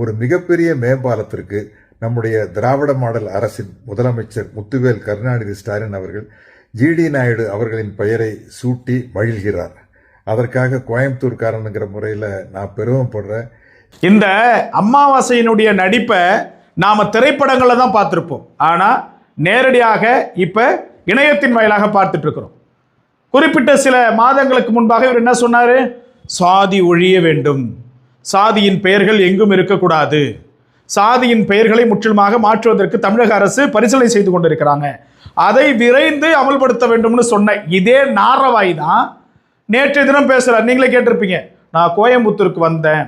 ஒரு மிகப்பெரிய மேம்பாலத்திற்கு நம்முடைய திராவிட மாடல் அரசின் முதலமைச்சர் முத்துவேல் கருணாநிதி ஸ்டாலின் அவர்கள் ஜிடி நாயுடு அவர்களின் பெயரை சூட்டி மகிழ்கிறார். அதற்காக கோயம்புத்தூர்காரனுங்கிற முறையில் நான் பெருமைப்படுறேன். இந்த அமாவாசையினுடைய நடிப்பை நாம திரைப்படங்களில் தான் பார்த்துருப்போம். ஆனால் நேரடியாக இப்போ இணையத்தின் வாயிலாக பார்த்துட்டு இருக்கிறோம். குறிப்பிட்ட சில மாதங்களுக்கு முன்பாக இவர் என்ன சொன்னார்? சாதி ஒழிய வேண்டும், சாதியின் பெயர்கள் எங்கும் இருக்கக்கூடாது, சாதியின் பெயர்களை முற்றிலுமாக மாற்றுவதற்கு தமிழக அரசு பரிசீலனை செய்து கொண்டிருக்கிறாங்க, அதை விரைந்து அமல்படுத்த வேண்டும்னு சொன்ன இதே நாரவாய் தான் நேற்றைய தினம் பேசுகிறார். நீங்களே கேட்டிருப்பீங்க, நான் கோயம்புத்தூருக்கு வந்தேன்,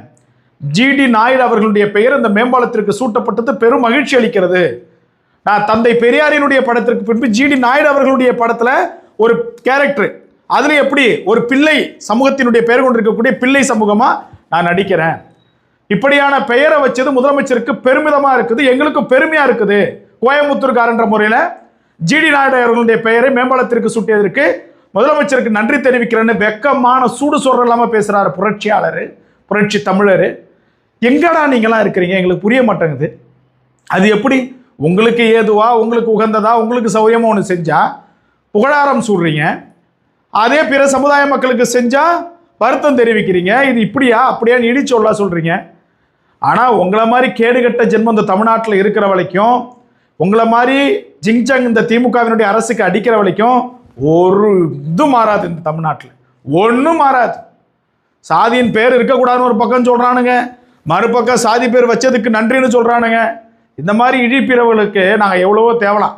ஜிடி நாயுடு அவர்களுடைய பெயர் இந்த மேம்பாலத்திற்கு சூட்டப்பட்டது பெரும் மகிழ்ச்சி அளிக்கிறது. நான் தந்தை பெரியாரினுடைய படத்திற்கு பின்பு ஜிடி நாயுடு அவர்களுடைய படத்துல ஒரு கேரக்டர், அதுல எப்படி ஒரு பிள்ளை சமூகத்தினுடைய பெயர் கொண்டிருக்கக்கூடிய பிள்ளை சமூகமா நான் நடிக்கிறேன். இப்படியான பெயரை வச்சது முதலமைச்சருக்கு பெருமிதமா இருக்குது, எங்களுக்கும் பெருமையா இருக்குது. கோயம்புத்தூர்காரன்ற முறையில ஜிடி நாயுடு அவர்களுடைய பெயரை மேம்பாலத்திற்கு சூட்டியதற்கு முதலமைச்சருக்கு நன்றி தெரிவிக்கிறேன்னு வெக்கமான சூடு சொல்ற இல்லாம பேசுறாரு புரட்சியாளர், புரட்சி தமிழர். எங்கடா நீங்களாம் இருக்கிறீங்க? எங்களுக்கு புரிய மாட்டேங்குது. அது எப்படி உங்களுக்கு ஏதுவா, உங்களுக்கு உகந்ததா, உங்களுக்கு சௌரியமா ஒன்று செஞ்சா புகழாரம் சூடுறீங்க, அதே பிற சமுதாய மக்களுக்கு செஞ்சா வருத்தம் தெரிவிக்கிறீங்க. இது இப்படியா அப்படியா இடி சொல்றீங்க. ஆனால் உங்களை மாதிரி கேடுகட்ட ஜென்மம் இந்த தமிழ்நாட்டில் இருக்கிற வரைக்கும், உங்களை மாதிரி ஜிங்சங் இந்த திமுகவினுடைய அரசுக்கு அடிக்கிற வரைக்கும் ஒரு இது மாறாது. இந்த தமிழ்நாட்டில் ஒன்றும் மாறாது. சாதியின் பேர் இருக்கக்கூடாதுன்னு ஒரு பக்கம் சொல்கிறானுங்க, மறுபக்கம் சாதி பேர் வச்சதுக்கு நன்றின்னு சொல்கிறானுங்க. இந்த மாதிரி இழிப்பிறவுகளுக்கு நாங்கள் எவ்வளவோ தேவலாம்.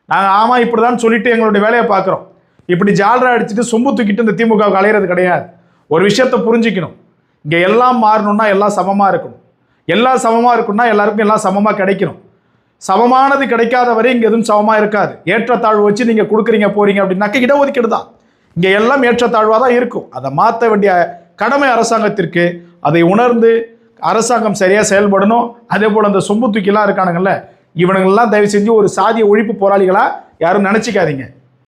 நாங்கள் ஆமாம் இப்படி தான் சொல்லிட்டு எங்களுடைய வேலையை பார்க்குறோம். இப்படி ஜாலரா அடிச்சுட்டு சொம்பு தூக்கிட்டு இந்த திமுகவுக்கு அலையிறது கிடையாது. ஒரு விஷயத்தை புரிஞ்சிக்கணும், இங்கே எல்லாம் மாறணும்னா எல்லாம் சமமாக இருக்கணும், எல்லாம் சமமாக இருக்கணும்னா எல்லாருக்கும் எல்லாம் சமமாக கிடைக்கணும். சமமானது கிடைக்காத வரை இங்கே எதுவும் சமமாக இருக்காது. ஏற்றத்தாழ்வு வச்சு நீங்கள் கொடுக்குறீங்க போறீங்க அப்படின்னாக்க இடஒதுக்கீடு தான். இங்கே எல்லாம் ஏற்றத்தாழ்வாக தான் இருக்கும். அதை மாற்ற வேண்டிய கடமை அரசாங்கத்திற்கு. அதை உணர்ந்து அரசாங்கம் சரியாக செயல்படணும். அதே போல் அந்த சொம்பு தூக்கிலாம் இருக்கானுங்கள்ல, இவனுங்கள்லாம் தயவு செஞ்சு ஒரு சாதிய ஒழிப்பு போராளிகளாக யாரும் நினச்சிக்காதீங்க.